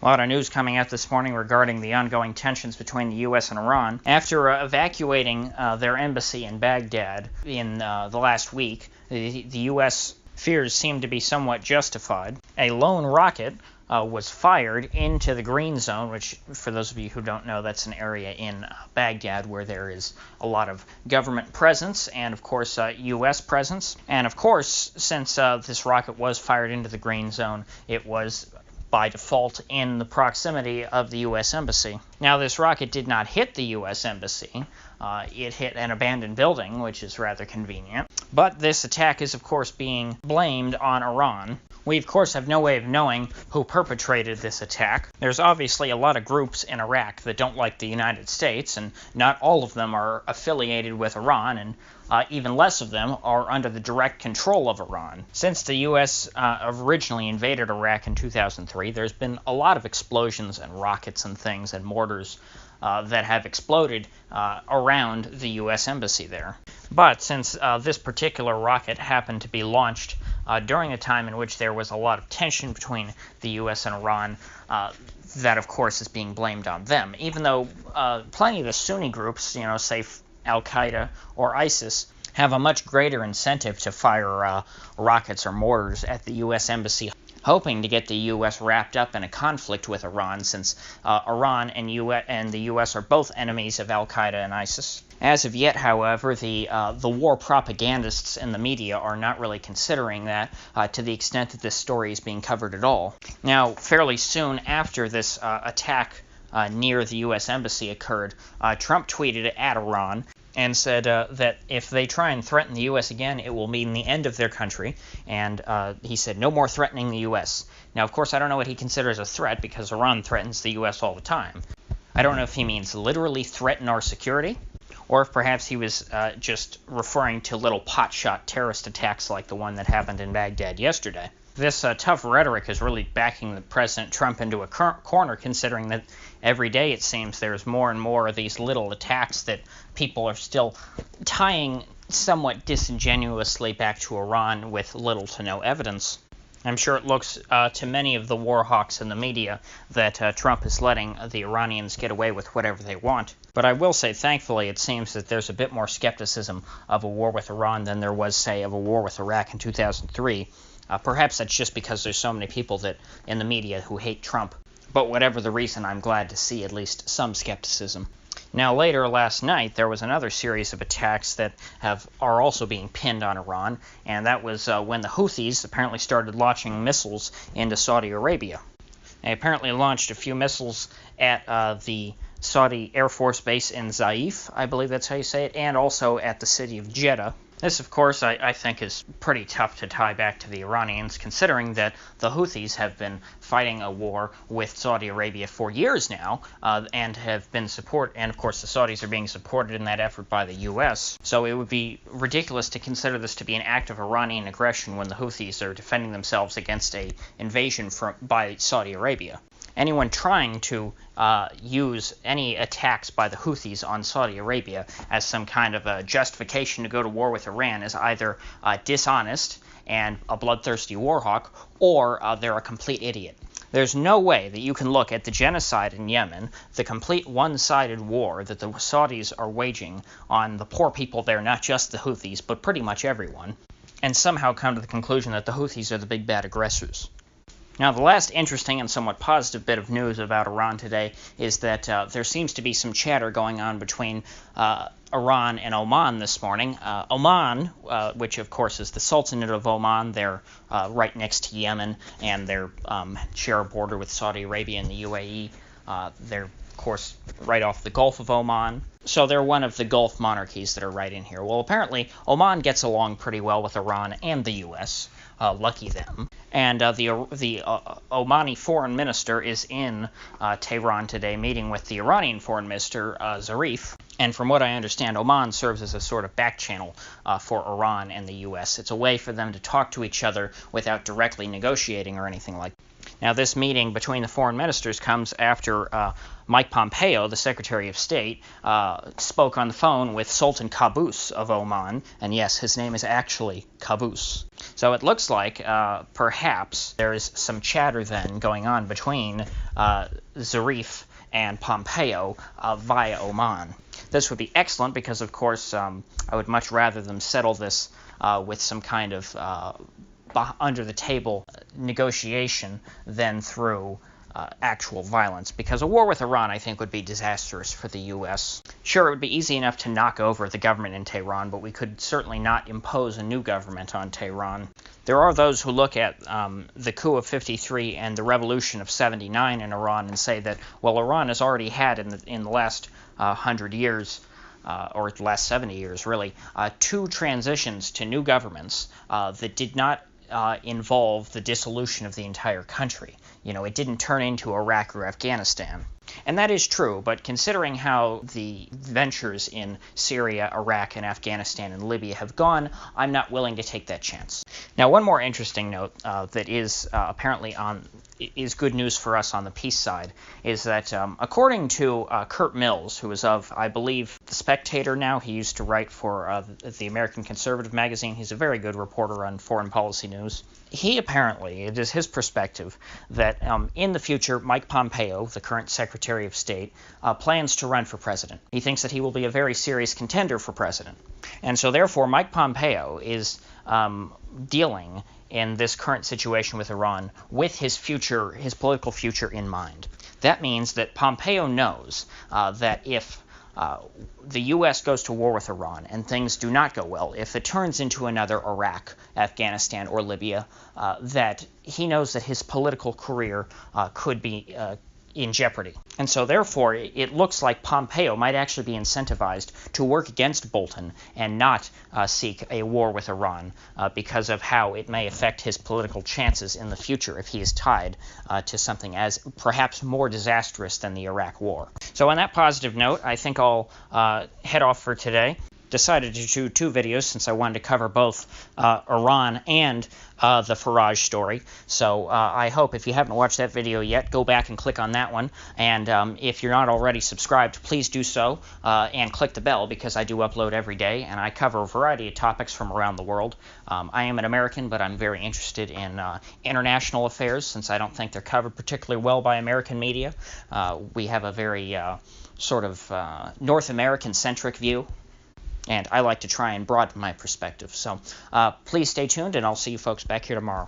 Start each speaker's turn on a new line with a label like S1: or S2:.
S1: A lot of news coming out this morning regarding the ongoing tensions between the U.S. and Iran. After evacuating their embassy in Baghdad in the last week, the U.S. fears seem to be somewhat justified. A lone rocket was fired into the green zone, which, for those of you who don't know, that's an area in Baghdad where there is a lot of government presence and, of course, U.S. presence. And, of course, since this rocket was fired into the green zone, it was by default in the proximity of the U.S. Embassy. Now, this rocket did not hit the U.S. Embassy. It hit an abandoned building, which is rather convenient. But this attack is, of course, being blamed on Iran. We, of course, have no way of knowing who perpetrated this attack. There's obviously a lot of groups in Iraq that don't like the United States, and not all of them are affiliated with Iran, and even less of them are under the direct control of Iran. Since the U.S. Originally invaded Iraq in 2003, there's been a lot of explosions and rockets and things and mortars that have exploded around the U.S. Embassy there. But since this particular rocket happened to be launched during a time in which there was a lot of tension between the U.S. and Iran, that, of course, is being blamed on them. Even though plenty of the Sunni groups, say Al-Qaeda or ISIS, have a much greater incentive to fire rockets or mortars at the U.S. Embassy, hoping to get the U.S. wrapped up in a conflict with Iran, since Iran and the U.S. are both enemies of Al-Qaeda and ISIS. As of yet, however, the war propagandists in the media are not really considering that to the extent that this story is being covered at all. Now, fairly soon after this attack near the U.S. Embassy occurred, Trump tweeted at Iran and said that if they try and threaten the U.S. again, it will mean the end of their country. And he said, no more threatening the U.S. Now, of course, I don't know what he considers a threat, because Iran threatens the U.S. all the time. I don't know if he means literally threaten our security, or if perhaps he was just referring to little pot-shot terrorist attacks like the one that happened in Baghdad yesterday. This tough rhetoric is really backing the President Trump into a corner, considering that every day it seems there's more and more of these little attacks that people are still tying somewhat disingenuously back to Iran with little to no evidence. I'm sure it looks to many of the war hawks in the media that Trump is letting the Iranians get away with whatever they want. But I will say, thankfully, it seems that there's a bit more skepticism of a war with Iran than there was, say, of a war with Iraq in 2003. Perhaps that's just because there's so many people that in the media who hate Trump. But whatever the reason, I'm glad to see at least some skepticism. Now, later last night, there was another series of attacks that are also being pinned on Iran, and that was when the Houthis apparently started launching missiles into Saudi Arabia. They apparently launched a few missiles at the Saudi Air Force base in Zaif, I believe that's how you say it, and also at the city of Jeddah. This, of course, I think is pretty tough to tie back to the Iranians, considering that the Houthis have been fighting a war with Saudi Arabia for years now, and have been and of course the Saudis are being supported in that effort by the U.S. So it would be ridiculous to consider this to be an act of Iranian aggression when the Houthis are defending themselves against an invasion by Saudi Arabia. Anyone trying to use any attacks by the Houthis on Saudi Arabia as some kind of a justification to go to war with Iran is either dishonest and a bloodthirsty war hawk, or they're a complete idiot. There's no way that you can look at the genocide in Yemen, the complete one-sided war that the Saudis are waging on the poor people there, not just the Houthis, but pretty much everyone, and somehow come to the conclusion that the Houthis are the big bad aggressors. Now, the last interesting and somewhat positive bit of news about Iran today is that there seems to be some chatter going on between Iran and Oman this morning. Oman, which of course is the Sultanate of Oman, they're right next to Yemen, and they share a border with Saudi Arabia and the UAE. They're, of course, right off the Gulf of Oman. So they're one of the Gulf monarchies that are right in here. Well, apparently, Oman gets along pretty well with Iran and the U.S., lucky them. And the Omani foreign minister is in Tehran today, meeting with the Iranian foreign minister, Zarif. And from what I understand, Oman serves as a sort of back channel for Iran and the U.S. It's a way for them to talk to each other without directly negotiating or anything like that. Now, this meeting between the foreign ministers comes after Mike Pompeo, the Secretary of State, spoke on the phone with Sultan Qaboos of Oman, and yes, his name is actually Qaboos. So it looks like perhaps there is some chatter then going on between Zarif and Pompeo via Oman. This would be excellent because, of course, I would much rather them settle this with some kind of under-the-table negotiation than through actual violence, because a war with Iran, I think, would be disastrous for the U.S. Sure, it would be easy enough to knock over the government in Tehran, but we could certainly not impose a new government on Tehran. There are those who look at the coup of '53 and the revolution of '79 in Iran and say that, well, Iran has already had in the last 100 years, or the last 70 years, really, two transitions to new governments that did not involve the dissolution of the entire country. You know, it didn't turn into Iraq or Afghanistan. And that is true, but considering how the ventures in Syria, Iraq, and Afghanistan and Libya have gone, I'm not willing to take that chance. Now, one more interesting note that is apparently is good news for us on the peace side is that according to Kurt Mills, who is of, I believe, The Spectator now, he used to write for the American Conservative magazine. He's a very good reporter on foreign policy news. He apparently, it is his perspective, that in the future, Mike Pompeo, the current Secretary of State, plans to run for president. He thinks that he will be a very serious contender for president. And so therefore, Mike Pompeo is dealing in this current situation with Iran with his political future in mind. That means that Pompeo knows that if the U.S. goes to war with Iran and things do not go well, if it turns into another Iraq, Afghanistan, or Libya, that he knows that his political career could be in jeopardy. And so therefore, it looks like Pompeo might actually be incentivized to work against Bolton and not seek a war with Iran because of how it may affect his political chances in the future if he is tied to something as perhaps more disastrous than the Iraq War. So on that positive note, I think I'll head off for today. Decided to do two videos since I wanted to cover both Iran and the Farage story. So I hope if you haven't watched that video yet, go back and click on that one. And if you're not already subscribed, please do so and click the bell because I do upload every day and I cover a variety of topics from around the world. I am an American, but I'm very interested in international affairs since I don't think they're covered particularly well by American media. We have a very sort of North American-centric view. And I like to try and broaden my perspective. So please stay tuned, and I'll see you folks back here tomorrow.